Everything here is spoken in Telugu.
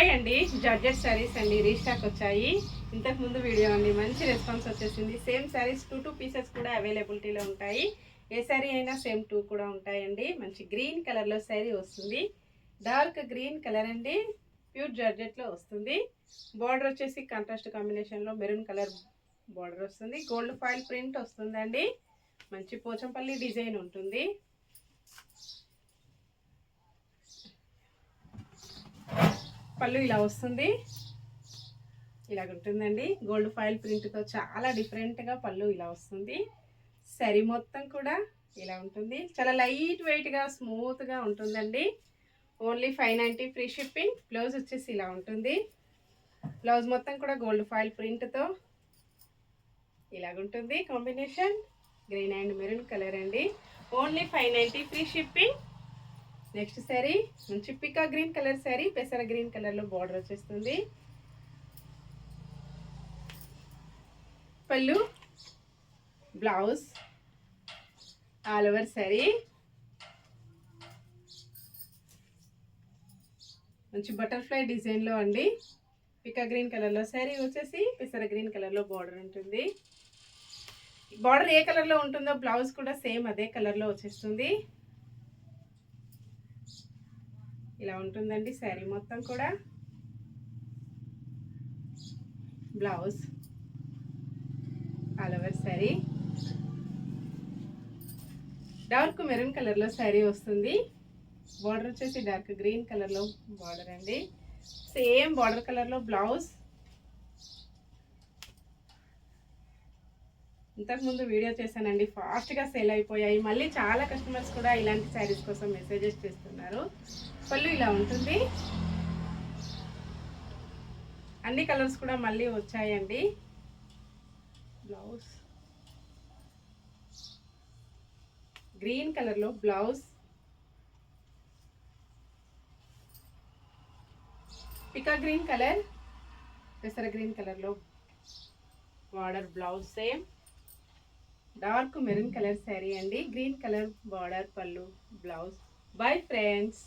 హాయ్ అండి, జార్జెట్ శారీస్ అండి రీస్టాక్ వచ్చాయి. ఇంతకు ముందు వీడియో అండి మంచి రెస్పాన్స్ వచ్చేసింది. సేమ్ శారీస్ 2 పీసెస్ కూడా అవైలబిలిటీలో ఉంటాయి. ఏ శారీ అయినా సేమ్ 2 కూడా ఉంటాయండి. మంచి గ్రీన్ కలర్లో శారీ వస్తుంది. డార్క్ గ్రీన్ కలర్ అండి, ప్యూర్ జార్జెట్లో వస్తుంది. బార్డర్ వచ్చేసి కాంట్రాస్ట్ కాంబినేషన్లో మెరూన్ కలర్ బార్డర్ వస్తుంది. గోల్డ్ ఫాయిల్ ప్రింట్ వస్తుందండి. మంచి పోచంపల్లి డిజైన్ ఉంటుంది. పళ్ళు ఇలా వస్తుంది, ఇలాగ ఉంటుందండి. గోల్డ్ ఫాయిల్ ప్రింట్తో చాలా డిఫరెంట్గా పళ్ళు ఇలా వస్తుంది. శారీ మొత్తం కూడా ఇలా ఉంటుంది. చాలా లైట్ వెయిట్గా స్మూత్గా ఉంటుందండి. Only 590 free shipping. బ్లౌజ్ వచ్చేసి ఇలా ఉంటుంది. బ్లౌజ్ మొత్తం కూడా గోల్డ్ ఫాయిల్ ప్రింట్తో ఇలాగుంటుంది. Combination green and maroon colour అండి. Only 590 free shipping. Next sari మంచి పికా గ్రీన్ కలర్ శారీ, పెసర గ్రీన్ కలర్లో బార్డర్ వచ్చేస్తుంది. పళ్ళు, బ్లౌజ్, ఆల్ ఓవర్ శారీ మంచి బటర్ఫ్లై డిజైన్లో అండి. పికా గ్రీన్ కలర్లో శారీ వచ్చేసి పెసర గ్రీన్ కలర్లో బార్డర్ ఉంటుంది. బార్డర్ ఏ కలర్లో ఉంటుందో బ్లౌజ్ కూడా సేమ్ అదే కలర్లో వచ్చేస్తుంది. ఇలా ఉంటుందండి శారీ మొత్తం కూడా. Blouse, all over sari dark maroon కలర్లో శారీ వస్తుంది. బార్డర్ వచ్చేసి డార్క్ గ్రీన్ కలర్లో బార్డర్ అండి. సేమ్ బార్డర్ కలర్లో బ్లౌజ్. ఇంతకుముందు వీడియో చేశానండి, ఫాస్ట్గా సేల్ అయిపోయాయి. మళ్ళీ చాలా కస్టమర్స్ కూడా ఇలాంటి శారీస్ కోసం మెసేజెస్ చేస్తున్నారు. పళ్ళు ఇలా ఉంటుంది. అన్ని కలర్స్ కూడా మళ్ళీ వచ్చాయండి. బ్లౌజ్ గ్రీన్ కలర్లో బ్లౌజ్, పికా గ్రీన్ కలర్, పెసర గ్రీన్ కలర్లో border blouse same. Dark maroon colour sari అండి. గ్రీన్ కలర్ బార్డర్, పళ్ళు, బ్లౌజ్. Bye friends.